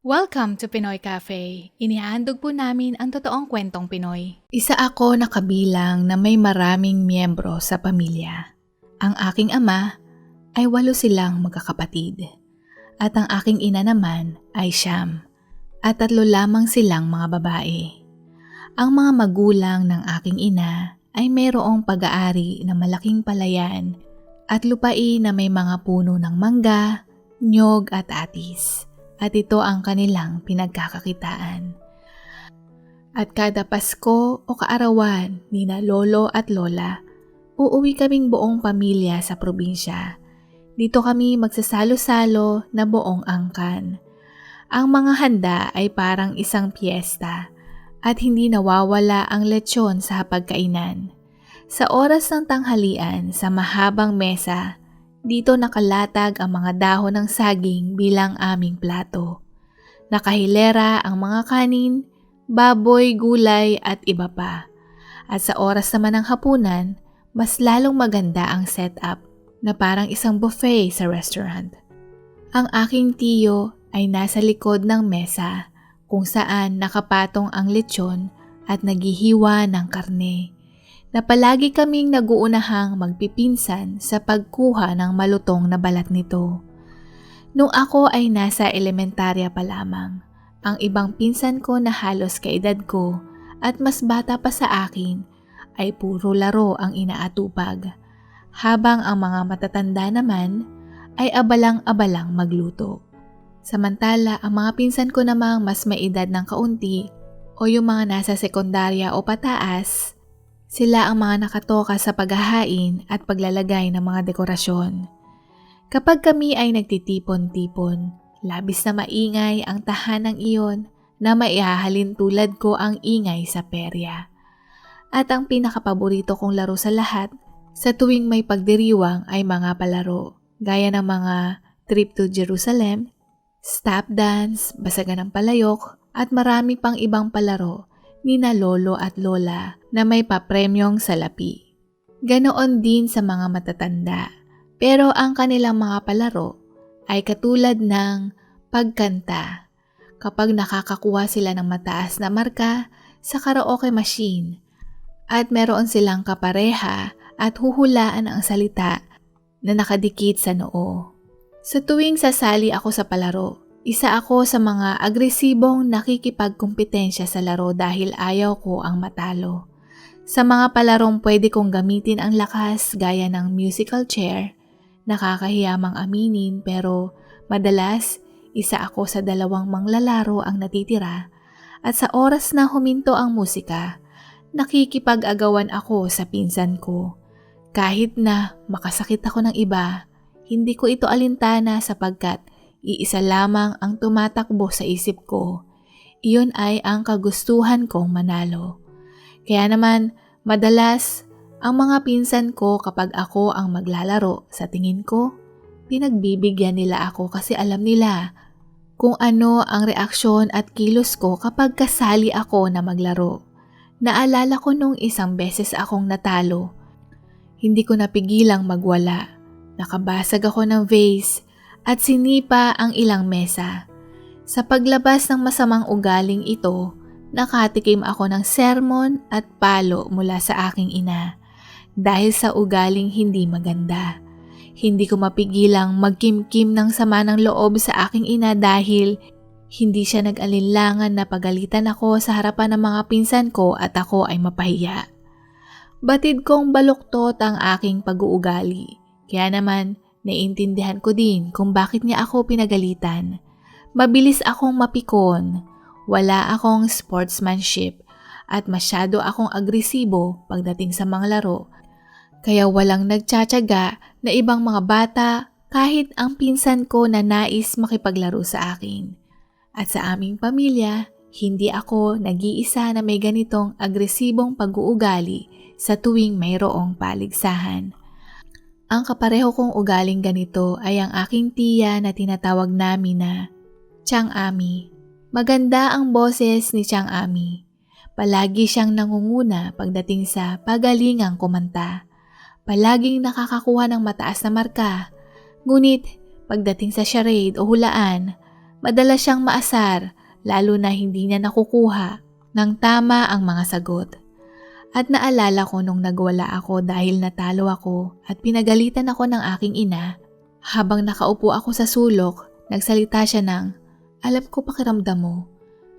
Welcome to Pinoy Cafe. Inihahandog po namin ang totoong kwentong Pinoy. Isa ako na kabilang na may maraming miyembro sa pamilya. Ang aking ama ay 8 silang magkakapatid. At ang aking ina naman ay 9. At 3 lamang silang mga babae. Ang mga magulang ng aking ina ay mayroong pag-aari na malaking palayan at lupain na may mga puno ng mangga, nyog at atis. At ito ang kanilang pinagkakakitaan. At kada Pasko o kaarawan ni na lolo at lola, uuwi kaming buong pamilya sa probinsya. Dito kami magsasalo-salo na buong angkan. Ang mga handa ay parang isang piyesta at hindi nawawala ang lechon sa pagkainan. Sa oras ng tanghalian sa mahabang mesa, dito nakalatag ang mga dahon ng saging bilang aming plato. Nakahilera ang mga kanin, baboy, gulay at iba pa. At sa oras naman ng hapunan, mas lalong maganda ang setup na parang isang buffet sa restaurant. Ang aking tiyo ay nasa likod ng mesa kung saan nakapatong ang lechon at naghihiwa ng karne. Na palagi kaming naguunahang magpipinsan sa pagkuha ng malutong na balat nito. Nung ako ay nasa elementarya pa lamang, ang ibang pinsan ko na halos kaedad ko at mas bata pa sa akin ay puro laro ang inaatupag, habang ang mga matatanda naman ay abalang-abalang magluto. Samantala ang mga pinsan ko namang mas may edad ng kaunti o yung mga nasa sekundarya o pataas, sila ang mga nakatoka sa paghahain at paglalagay ng mga dekorasyon. Kapag kami ay nagtitipon-tipon, labis na maingay ang tahanang iyon na maihahalin tulad ko ang ingay sa perya. At ang pinakapaborito kong laro sa lahat, sa tuwing may pagdiriwang ay mga palaro, gaya ng mga trip to Jerusalem, stop dance, basagan ng palayok, at marami pang ibang palaro ni na lolo at lola na may papremyong salapi. Ganoon din sa mga matatanda, pero ang kanilang mga palaro ay katulad ng pagkanta kapag nakakakuha sila ng mataas na marka sa karaoke machine at meron silang kapareha at huhulaan ang salita na nakadikit sa noo. Sa tuwing sasali ako sa palaro, isa ako sa mga agresibong nakikipagkumpetensya sa laro dahil ayaw ko ang matalo. Sa mga palarong pwede kong gamitin ang lakas gaya ng musical chair, nakakahiyamang aminin pero madalas isa ako sa 2 manglalaro ang natitira at sa oras na huminto ang musika, nakikipag-agawan ako sa pinsan ko. Kahit na makasakit ako ng iba, hindi ko ito alintana sapagkat iisa lamang ang tumatakbo sa isip ko. Iyon ay ang kagustuhan kong manalo. Kaya naman, madalas, ang mga pinsan ko kapag ako ang maglalaro, sa tingin ko, pinagbibigyan nila ako kasi alam nila kung ano ang reaksyon at kilos ko kapag kasali ako na maglaro. Naalala ko nung isang beses akong natalo. Hindi ko napigilang magwala. Nakabasag ako ng vase at sinipa ang ilang mesa. Sa paglabas ng masamang ugaling ito, nakatikim ako ng sermon at palo mula sa aking ina dahil sa ugaling hindi maganda. Hindi ko mapigilang magkimkim ng sama ng loob sa aking ina dahil hindi siya nag-alinlangan na pagalitan ako sa harapan ng mga pinsan ko at ako ay mapahiya. Batid kong baluktot ang aking pag-uugali, kaya naman naiintindihan ko din kung bakit niya ako pinagalitan. Mabilis akong mapikon, wala akong sportsmanship at masyado akong agresibo pagdating sa mga laro. Kaya walang nagtsatsaga na ibang mga bata kahit ang pinsan ko na nais makipaglaro sa akin. At sa aming pamilya, hindi ako nag-iisa na may ganitong agresibong pag-uugali sa tuwing mayroong paligsahan. Ang kapareho kong ugaling ganito ay ang aking tiya na tinatawag namin na Tiang Ami. Maganda ang boses ni Tiang Ami. Palagi siyang nangunguna pagdating sa pagalingang kumanta. Palaging nakakakuha ng mataas na marka. Ngunit pagdating sa charade o hulaan, Madalas siyang maasar, lalo na hindi niya nakukuha ng tama ang mga sagot. At naalala ko nung nagwala ako dahil natalo ako at pinagalitan ako ng aking ina. Habang nakaupo ako sa sulok, nagsalita siya ng, "Alam ko pakiramdam mo.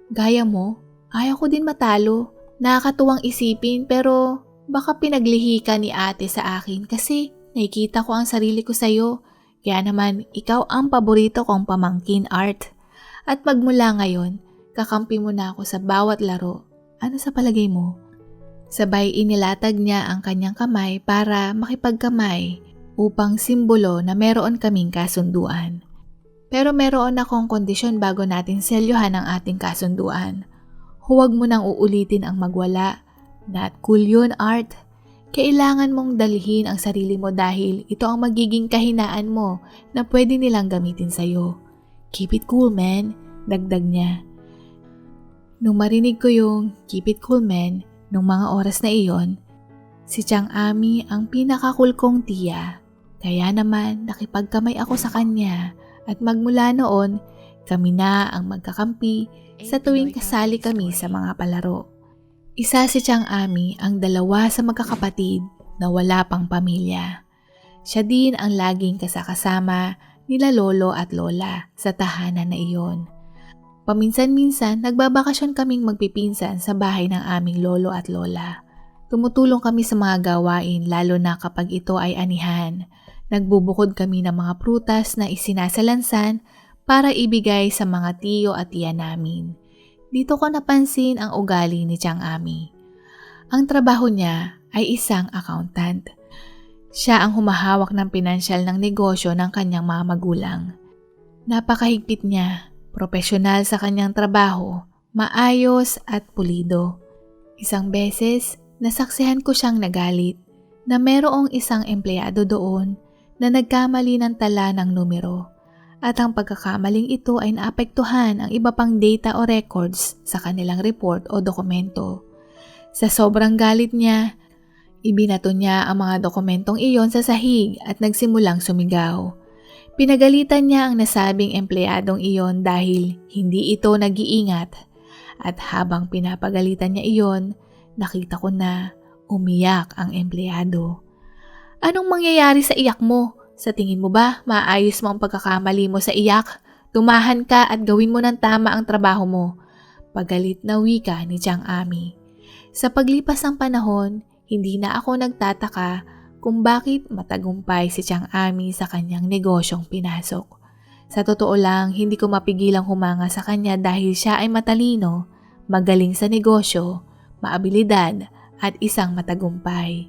Gaya mo, ayaw ko din matalo. Nakakatuwang isipin pero baka pinaglihi ka ni ate sa akin kasi nakikita ko ang sarili ko sa'yo. Kaya naman ikaw ang paborito kong pamangkin, Art. At magmula ngayon, kakampi mo na ako sa bawat laro. Ano sa palagay mo?" Sabay inilatag niya ang kanyang kamay para makipagkamay upang simbolo na meron kaming kasunduan. Pero meron akong kondisyon bago natin selyohan ang ating kasunduan. Huwag mo nang uulitin ang magwala. Not cool yun, Art. Kailangan mong dalhin ang sarili mo dahil ito ang magiging kahinaan mo na pwede nilang gamitin sa'yo. Keep it cool, man, dagdag niya. Nung marinig ko yung keep it cool, man, nung mga oras na iyon, si Chang Ami ang pinaka-cool kong tiya. Kaya naman nakipagkamay ako sa kanya at magmula noon, kami na ang magkakampi sa tuwing kasali kami sa mga palaro. Isa si Chang Ami ang dalawa sa magkakapatid na wala pang pamilya. Siya din ang laging kasakasama nila lolo at lola sa tahanan na iyon. Paminsan-minsan, nagbabakasyon kaming magpipinsan sa bahay ng aming lolo at lola. Tumutulong kami sa mga gawain lalo na kapag ito ay anihan. Nagbubukod kami ng mga prutas na isinasalansan para ibigay sa mga tiyo at tiya namin. Dito ko napansin ang ugali ni Chang Ami. Ang trabaho niya ay isang accountant. Siya ang humahawak ng pinansyal ng negosyo ng kanyang mga magulang. Napakahigpit niya. Propesyonal sa kanyang trabaho, maayos at pulido. Isang beses, nasaksihan ko siyang nagalit na merong isang empleyado doon na nagkamali ng tala ng numero at ang pagkakamaling ito ay naapektuhan ang iba pang data o records sa kanilang report o dokumento. Sa sobrang galit niya, ibinato niya ang mga dokumentong iyon sa sahig at nagsimulang sumigaw. Pinagalitan niya ang nasabing empleyadong iyon dahil hindi ito nag-iingat at habang pinapagalitan niya iyon, nakita ko na umiyak ang empleyado. "Anong mangyayari sa iyak mo? Sa tingin mo ba maayos mo ang pagkakamali mo sa iyak? Tumahan ka at gawin mo ng tama ang trabaho mo." Pagalit na wika ni Chang Ami. Sa paglipas ng panahon, hindi na ako nagtataka kung bakit matagumpay si Chang Ami sa kanyang negosyong pinasok. Sa totoo lang, hindi ko mapigilang humanga sa kanya dahil siya ay matalino, magaling sa negosyo, maabilidad at isang matagumpay.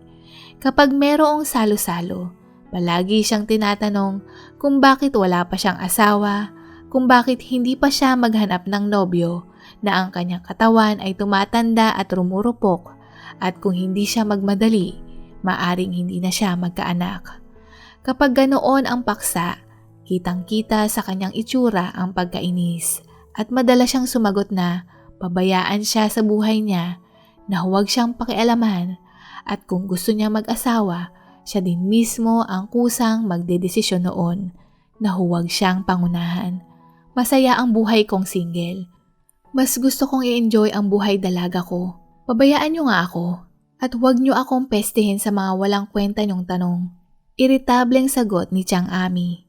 Kapag merong salo-salo, palagi siyang tinatanong kung bakit wala pa siyang asawa, kung bakit hindi pa siya maghanap ng nobyo na ang kanyang katawan ay tumatanda at rumurupok at kung hindi siya magmadali, maaring hindi na siya magkaanak. Kapag ganoon ang paksa, kitang-kita sa kanyang itsura ang pagkainis at madalas siyang sumagot na pabayaan siya sa buhay niya, na huwag siyang pakialaman at kung gusto niya mag-asawa, siya din mismo ang kusang magdedesisyon noon na huwag siyang pangunahan. Masaya ang buhay kong single. Mas gusto kong i-enjoy ang buhay dalaga ko. Pabayaan niyo nga ako. At huwag niyo akong pestehin sa mga walang kwenta niyong tanong. Iritableng sagot ni Chang Ami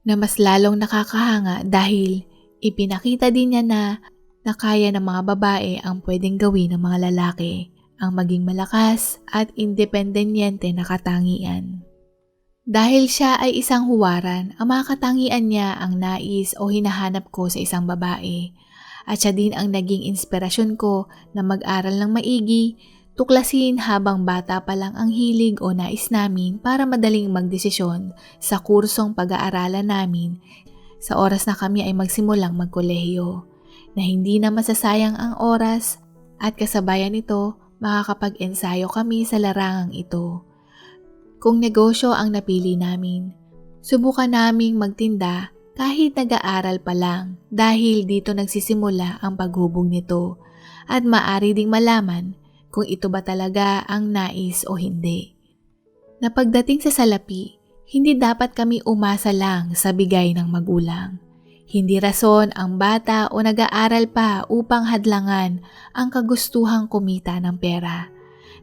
na mas lalong nakakahanga dahil ipinakita din niya na kaya ng mga babae ang pwedeng gawin ng mga lalaki, ang maging malakas at independenyente na katangian. Dahil siya ay isang huwaran, ang mga katangian niya ang nais o hinahanap ko sa isang babae at siya din ang naging inspirasyon ko na mag-aral ng maigi, tuklasin habang bata pa lang ang hilig o nais namin para madaling magdesisyon sa kursong pag-aaralan namin sa oras na kami ay magsimulang magkolehiyo, na hindi na masasayang ang oras at kasabayan nito makakapag-ensayo kami sa larangang ito. Kung negosyo ang napili namin, subukan naming magtinda kahit nag-aaral pa lang dahil dito nagsisimula ang paghubog nito at maaari ding malaman kung ito ba talaga ang nais o hindi. Na pagdating sa salapi, hindi dapat kami umasa lang sa bigay ng magulang. Hindi rason ang bata o nag-aaral pa upang hadlangan ang kagustuhang kumita ng pera.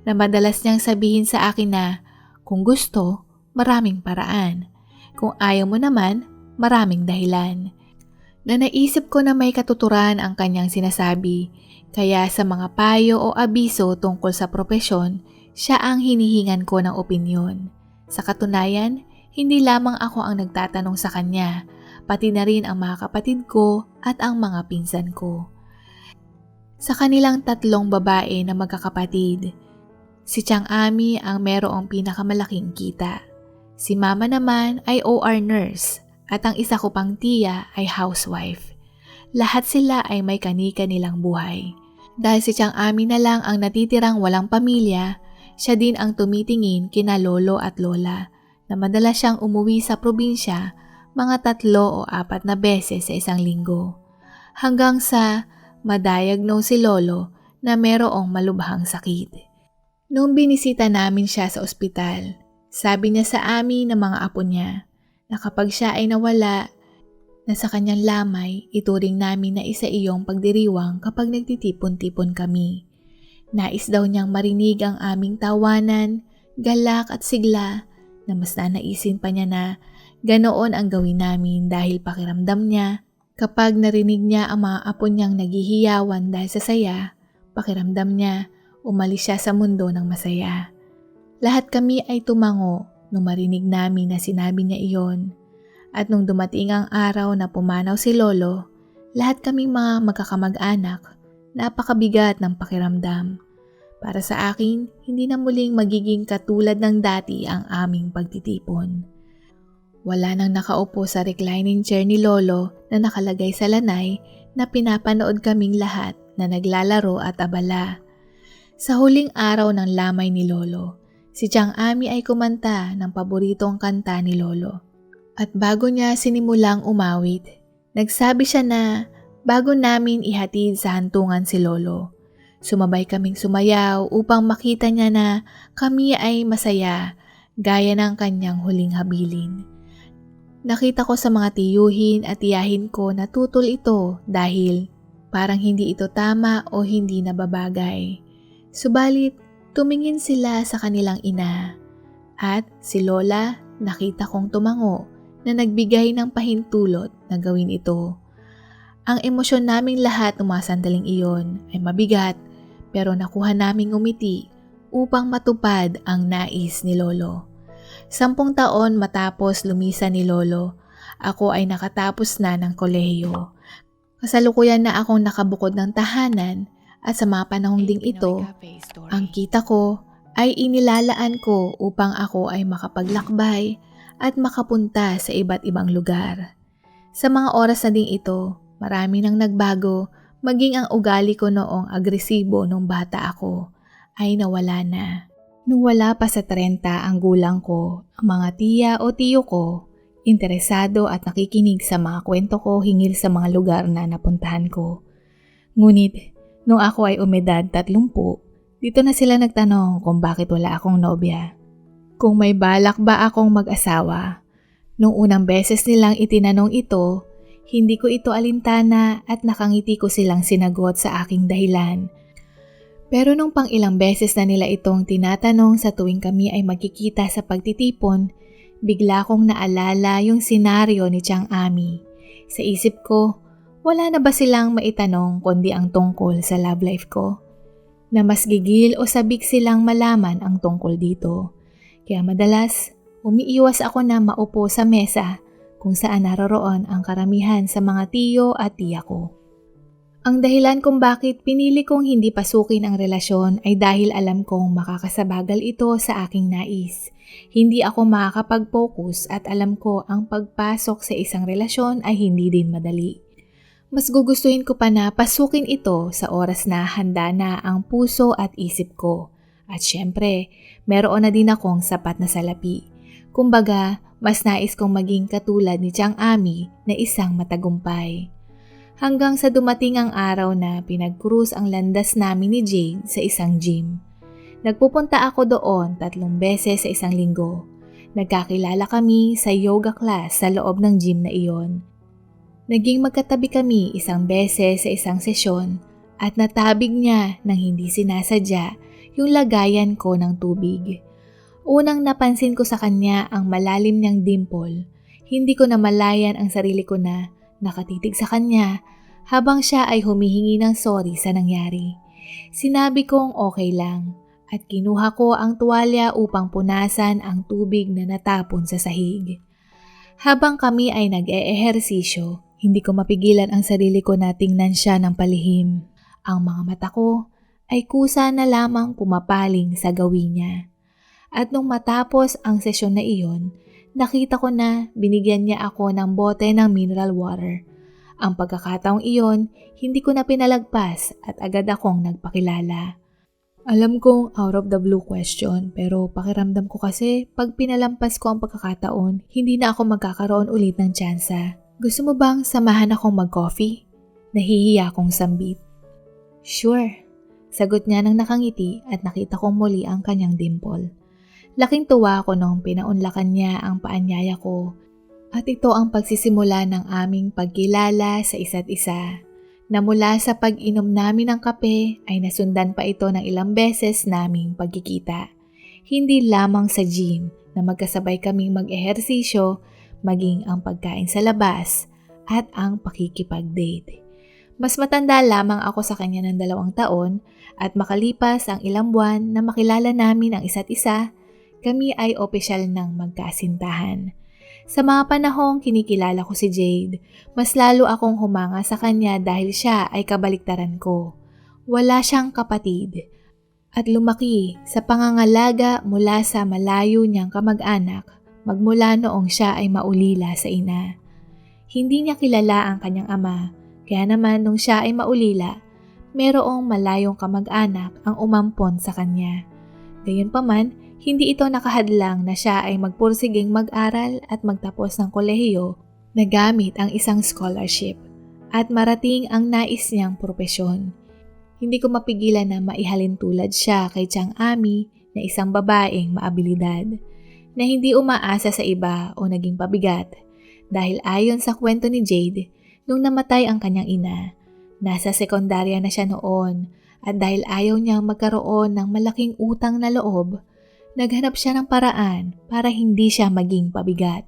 Na madalas niyang sabihin sa akin na, kung gusto, maraming paraan. Kung ayaw mo naman, maraming dahilan. Na naisip ko na may katuturan ang kanyang sinasabi, kaya sa mga payo o abiso tungkol sa propesyon, siya ang hinihingan ko ng opinyon. Sa katunayan, hindi lamang ako ang nagtatanong sa kanya, pati na rin ang mga kapatid ko at ang mga pinsan ko. Sa kanilang 3 babae na magkakapatid, si Tiang Ami ang merong pinakamalaking kita. Si Mama naman ay OR nurse at ang isa ko pang tiya ay housewife. Lahat sila ay may kani-kanilang buhay. Dahil si Tiang Ami na lang ang natitirang walang pamilya, siya din ang tumitingin kina lolo at lola na madalas siyang umuwi sa probinsya mga 3 o 4 na beses sa isang linggo. Hanggang sa ma-diagnose si lolo na merong malubhang sakit. Noong binisita namin siya sa ospital, sabi niya sa amin ng mga apo niya na kapag siya ay nawala na sa kanyang lamay, ituring namin na isa iyong pagdiriwang kapag nagtitipon-tipon kami. Nais daw niyang marinig ang aming tawanan, galak at sigla na mas nanaisin pa niya na ganoon ang gawin namin dahil pakiramdam niya kapag narinig niya ang mga apo niyang naghihiyawan dahil sa saya, pakiramdam niya umalis siya sa mundo ng masaya. Lahat kami ay tumango nung marinig namin na sinabi niya iyon. At nung dumating ang araw na pumanaw si lolo, lahat kaming mga magkakamag-anak, napakabigat ng pakiramdam. Para sa akin, hindi na muling magiging katulad ng dati ang aming pagtitipon. Wala nang nakaupo sa reclining chair ni lolo na nakalagay sa lanay na pinapanood kaming lahat na naglalaro at abala. Sa huling araw ng lamay ni lolo, si Tiang Ami ay kumanta ng paboritong kanta ni lolo. At bago niya sinimulang umawit, nagsabi siya na bago namin ihatid sa hantungan si lolo. Sumabay kaming sumayaw upang makita niya na kami ay masaya gaya ng kanyang huling habilin. Nakita ko sa mga tiyuhin at tiyahin ko na tutol ito dahil parang hindi ito tama o hindi nababagay. Subalit, tumingin sila sa kanilang ina at si Lola nakita kong tumango na nagbigay ng pahintulot na gawin ito. Ang emosyon naming lahat ng mga sandaling iyon ay mabigat pero nakuha naming umiti upang matupad ang nais ni Lolo. 10 taon matapos lumisan ni Lolo, ako ay nakatapos na ng kolehiyo. Kasalukuyan na akong nakabukod ng tahanan at sa mga panahong ding ito, ang kita ko ay inilalaan ko upang ako ay makapaglakbay at makapunta sa iba't ibang lugar. Sa mga oras na ding ito, marami nang nagbago, maging ang ugali ko noong agresibo nung bata ako ay nawala na. Nung wala pa sa 30 ang gulang ko, ang mga tiya o tiyo ko, interesado at nakikinig sa mga kwento ko hinggil sa mga lugar na napuntahan ko. Ngunit, nung ako ay umedad 30, dito na sila nagtanong kung bakit wala akong nobya. Kung may balak ba akong mag-asawa. Nung unang beses nilang itinanong ito, hindi ko ito alintana at nakangiti ko silang sinagot sa aking dahilan. Pero nung pang ilang beses na nila itong tinatanong sa tuwing kami ay magkikita sa pagtitipon, bigla kong naalala yung senaryo ni Tiang Ami. Sa isip ko, wala na ba silang maitanong kundi ang tungkol sa love life ko? Na mas gigil o sabik silang malaman ang tungkol dito. Kaya madalas, umiiwas ako na maupo sa mesa kung saan naroroon ang karamihan sa mga tiyo at tiya ko. Ang dahilan kung bakit pinili kong hindi pasukin ang relasyon ay dahil alam kong makakasabagal ito sa aking nais. Hindi ako makakapag-focus at alam ko ang pagpasok sa isang relasyon ay hindi din madali. Mas gugustuhin ko pa na pasukin ito sa oras na handa na ang puso at isip ko. At syempre, meron na din akong sapat na salapi. Kumbaga, mas nais kong maging katulad ni Tiang Ami na isang matagumpay. Hanggang sa dumating ang araw na pinag-cruise ang landas namin ni Jane sa isang gym. Nagpupunta ako doon 3 beses sa isang linggo. Nagkakilala kami sa yoga class sa loob ng gym na iyon. Naging magkatabi kami isang beses sa isang sesyon at natabig niya nang hindi sinasadya yung lagayan ko ng tubig. Unang napansin ko sa kanya ang malalim niyang dimple. Hindi ko namalayan ang sarili ko na nakatitig sa kanya habang siya ay humihingi ng sorry sa nangyari. Sinabi kong okay lang at kinuha ko ang tuwalya upang punasan ang tubig na natapon sa sahig. Habang kami ay nag-eehersisyo, hindi ko mapigilan ang sarili ko na tingnan siya ng palihim. Ang mga mata ko ay kusa na lamang pumapaling sa gawin niya. At nung matapos ang sesyon na iyon, nakita ko na binigyan niya ako ng bote ng mineral water. Ang pagkakataong iyon, hindi ko na pinalagpas at agad akong nagpakilala. Alam kong out of the blue question, pero pakiramdam ko kasi pag pinalampas ko ang pagkakataon, hindi na ako magkakaroon ulit ng tsansa. Gusto mo bang samahan akong mag-coffee? Nahihiya akong sambit. Sure, sagot niya nang nakangiti at nakita kong muli ang kanyang dimple. Laking tuwa ako nung pinaunlakan niya ang paanyaya ko at ito ang pagsisimula ng aming pagkilala sa isa't isa. Na mula sa pag-inom namin ng kape ay nasundan pa ito ng ilang beses naming pagkikita. Hindi lamang sa gym na magkasabay kaming mag-ehersisyo, maging ang pagkain sa labas at ang pakikipag-date. Mas matanda lamang ako sa kanya ng 2 taon at makalipas ang ilang buwan na makilala namin ang isa't isa, kami ay opisyal ng magkasintahan. Sa mga panahong kinikilala ko si Jade, mas lalo akong humanga sa kanya dahil siya ay kabaliktaran ko. Wala siyang kapatid at lumaki sa pangangalaga mula sa malayo niyang kamag-anak magmula noong siya ay maulila sa ina. Hindi niya kilala ang kanyang ama, kaya naman nung siya ay maulila, merong malayong kamag-anak ang umampon sa kanya. Gayunpaman, hindi ito nakahadlang na siya ay magpursiging mag-aral at magtapos ng kolehiyo na gamit ang isang scholarship at marating ang nais niyang propesyon. Hindi ko mapigilan na maihalin tulad siya kay Chang Ami na isang babaeng maabilidad na hindi umaasa sa iba o naging pabigat dahil ayon sa kwento ni Jade, nung namatay ang kanyang ina, nasa sekundarya na siya noon at dahil ayaw niyang magkaroon ng malaking utang na loob, naghanap siya ng paraan para hindi siya maging pabigat.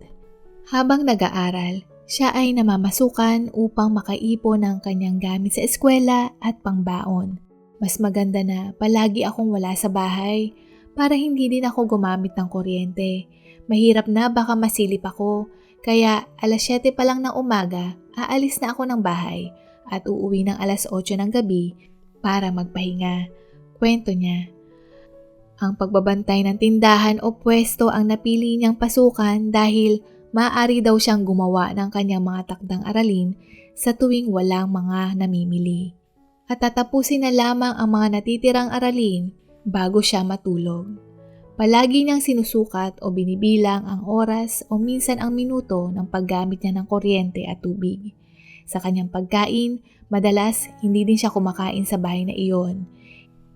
Habang nag-aaral, siya ay namamasukan upang makaipon ng kanyang gamit sa eskwela at pangbaon. Mas maganda na palagi akong wala sa bahay para hindi din ako gumamit ng kuryente. Mahirap na baka masilip ako, kaya 7:00 pa lang ng umaga, aalis na ako ng bahay at uuwi ng 8:00 ng gabi para magpahinga. Kwento niya. Ang pagbabantay ng tindahan o pwesto ang napili niyang pasukan dahil maaari daw siyang gumawa ng kanyang mga takdang aralin sa tuwing walang mga namimili. At tatapusin na lamang ang mga natitirang aralin bago siya matulog. Palagi niyang sinusukat o binibilang ang oras o minsan ang minuto ng paggamit niya ng kuryente at tubig. Sa kanyang pagkain, madalas hindi din siya kumakain sa bahay na iyon.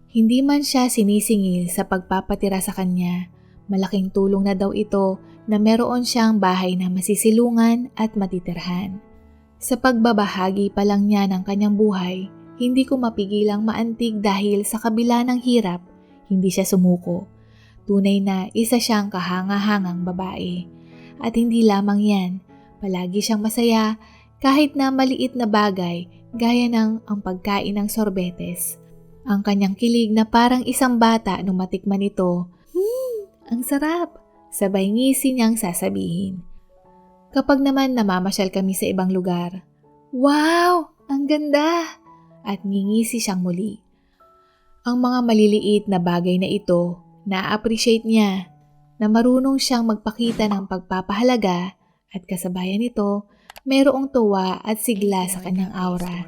Hindi man siya sinisingil sa pagpapatira sa kanya, malaking tulong na daw ito na meron siyang bahay na masisilungan at matitirhan. Sa pagbabahagi pa lang niya ng kanyang buhay, hindi ko mapigilang maantig dahil sa kabila ng hirap, hindi siya sumuko. Tunay na isa siyang kahanga-hangang babae. At hindi lamang yan, palagi siyang masaya kahit na maliit na bagay gaya ng ang pagkain ng sorbetes. Ang kanyang kilig na parang isang bata nung matikman ito. Ang sarap! Sabay ngisi niyang sasabihin. Kapag naman namamasyal kami sa ibang lugar, wow! Ang ganda! At ngingisi siyang muli. Ang mga maliliit na bagay na ito, na-appreciate niya, na marunong siyang magpakita ng pagpapahalaga at kasabayan nito, mayroong tuwa at sigla sa kanyang aura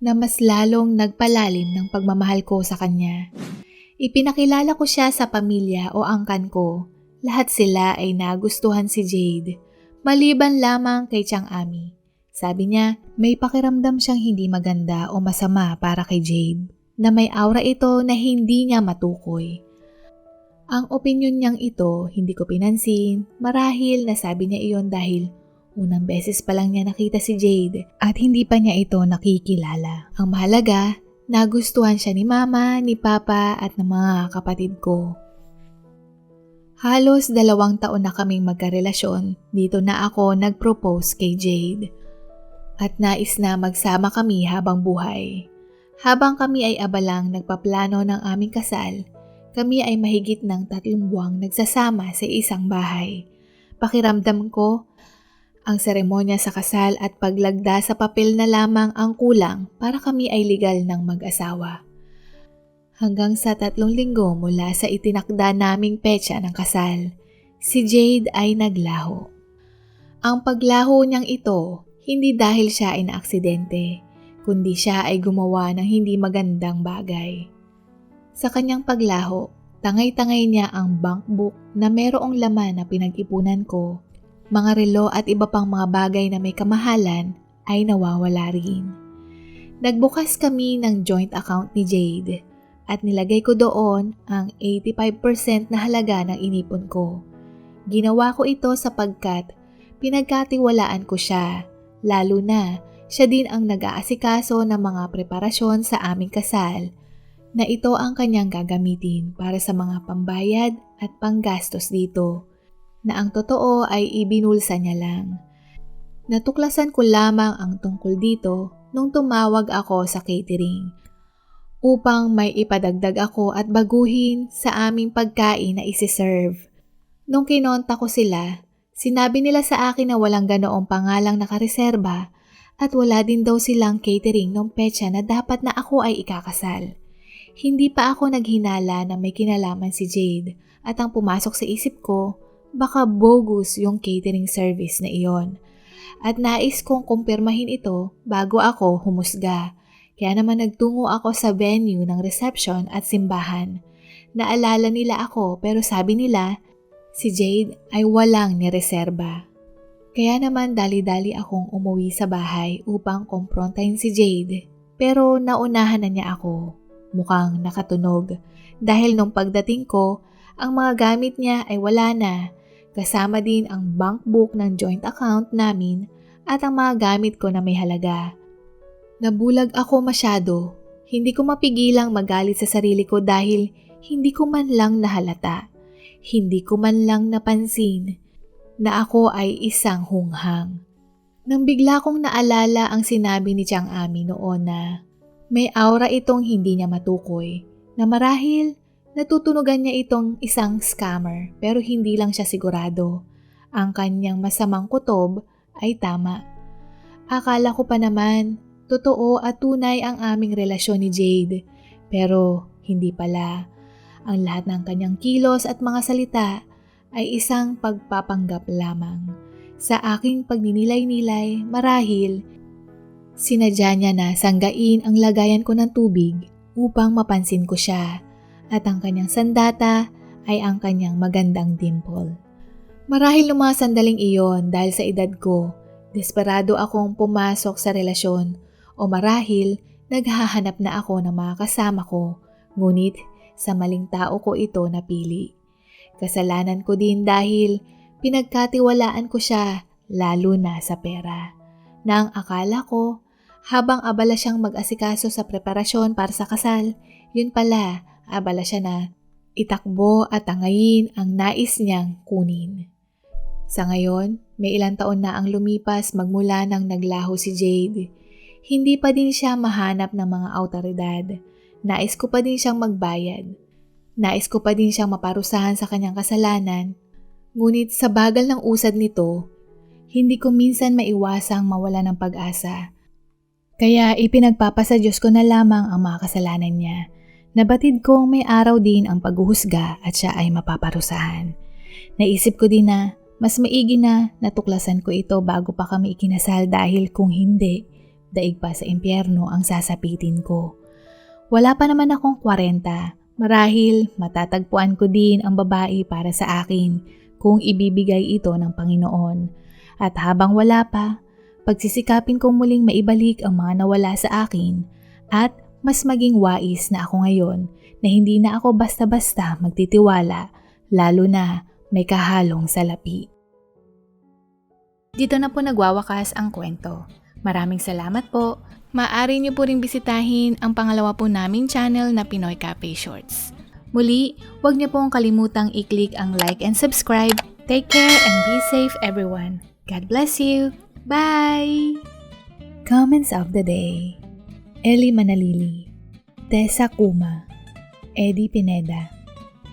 na mas lalong nagpalalim ng pagmamahal ko sa kanya. Ipinakilala ko siya sa pamilya o angkan ko. Lahat sila ay nagustuhan si Jade, maliban lamang kay Chang Ami. Sabi niya, may pakiramdam siyang hindi maganda o masama para kay Jade, na may aura ito na hindi niya matukoy. Ang opinyon niyang ito, hindi ko pinansin, marahil nasabi niya iyon dahil Unang beses pa lang niya nakita si Jade at hindi pa niya ito nakikilala. Ang mahalaga, nagustuhan siya ni Mama, ni Papa at ng mga kapatid ko. Halos 2 taon na kaming magkarelasyon, dito na ako nag-propose kay Jade. At nais na magsama kami habang buhay. Habang kami ay abalang nagpaplano ng aming kasal, kami ay mahigit ng 3 buwang nagsasama sa isang bahay. Pakiramdam ko, ang seremonya sa kasal at paglagda sa papel na lamang ang kulang para kami ay legal ng mag-asawa. Hanggang sa 3 linggo mula sa itinakda naming petsa ng kasal, si Jade ay naglaho. Ang paglaho niyang ito, hindi dahil siya ay naaksidente, kundi siya ay gumawa ng hindi magandang bagay. Sa kanyang paglaho, tangay-tangay niya ang bank book na merong laman na pinag-ipunan ko, mga relo at iba pang mga bagay na may kamahalan ay nawawala rin. Nagbukas kami ng joint account ni Jade at nilagay ko doon ang 85% na halaga ng inipon ko. Ginawa ko ito sapagkat pinagkatiwalaan ko siya, lalo na siya din ang nag-aasikaso ng mga preparasyon sa aming kasal, na ito ang kanyang gagamitin para sa mga pambayad at panggastos dito, na ang totoo ay ibinulsa niya lang. Natuklasan ko lamang ang tungkol dito nung tumawag ako sa catering upang may ipadagdag ako at baguhin sa aming pagkain na isi-serve. Nung kinonta ko sila, sinabi nila sa akin na walang ganoong pangalang nakareserba at wala din daw silang catering nung petsa na dapat na ako ay ikakasal. Hindi pa ako naghinala na may kinalaman si Jade at ang pumasok sa isip ko, baka bogus yung catering service na iyon. At nais kong kumpirmahin ito bago ako humusga. Kaya naman nagtungo ako sa venue ng reception at simbahan. Naalala nila ako pero sabi nila, si Jade ay walang nireserba. Kaya naman dali-dali akong umuwi sa bahay upang kumprontahin si Jade. Pero naunahan na niya ako. Mukhang nakatunog. Dahil nung pagdating ko, ang mga gamit niya ay wala na. Kasama din ang bank book ng joint account namin at ang mga gamit ko na may halaga. Nabulag ako masyado. Hindi ko mapigilang magalit sa sarili ko dahil hindi ko man lang nahalata. Hindi ko man lang napansin na ako ay isang hunghang. Nang bigla kong naalala ang sinabi ni Chang Ami noon na may aura itong hindi niya matukoy, na marahil natutunugan niya itong isang scammer pero hindi lang siya sigurado. Ang kanyang masamang kutob ay tama. Akala ko pa naman totoo at tunay ang aming relasyon ni Jade, pero hindi pala. Ang lahat ng kanyang kilos at mga salita ay isang pagpapanggap lamang. Sa aking pagninilay-nilay, marahil sinadya niya na sanggain ang lagayan ko ng tubig upang mapansin ko siya, at ang kanyang sandata ay ang kanyang magandang dimple. Marahil ng mga sandaling iyon dahil sa edad ko, desperado akong pumasok sa relasyon, o marahil naghahanap na ako ng mga kasama ko, ngunit sa maling tao ko ito napili. Kasalanan ko din dahil pinagkatiwalaan ko siya, lalo na sa pera, na ang akala ko habang abala siyang mag-asikaso sa preparasyon para sa kasal, yun pala abala siya na itakbo at tangayin ang nais niyang kunin. Sa ngayon, may ilang taon na ang lumipas magmula nang naglaho si Jade. Hindi pa din siya mahanap ng mga awtoridad. Nais ko pa din siyang magbayad. Nais ko pa din siyang maparusahan sa kanyang kasalanan. Ngunit sa bagal ng usad nito, hindi ko minsan maiwasang mawala ng pag-asa. Kaya ipinagpapasa Diyos ko na lamang ang mga kasalanan niya. Nabatid kong may araw din ang paghuhusga at siya ay mapaparusahan. Naisip ko din na mas maigi na natuklasan ko ito bago pa kami ikinasal dahil kung hindi, daig pa sa impyerno ang sasapitin ko. Wala pa naman akong 40, marahil matatagpuan ko din ang babae para sa akin kung ibibigay ito ng Panginoon. At habang wala pa, pagsisikapin kong muling maibalik ang mga nawala sa akin at mas maging wais na ako ngayon na hindi na ako basta-basta magtitiwala, lalo na may kahalong salapi. Dito na po nagwawakas ang kwento. Maraming salamat po. Maaari niyo po ring bisitahin ang pangalawa po naming channel na Pinoy Cafe Shorts. Muli, huwag niyo pong kalimutang i-click ang like and subscribe. Take care and be safe everyone. God bless you. Bye! Comments of the day. Eli Manalili, Tessa Kuma, Eddie Pineda,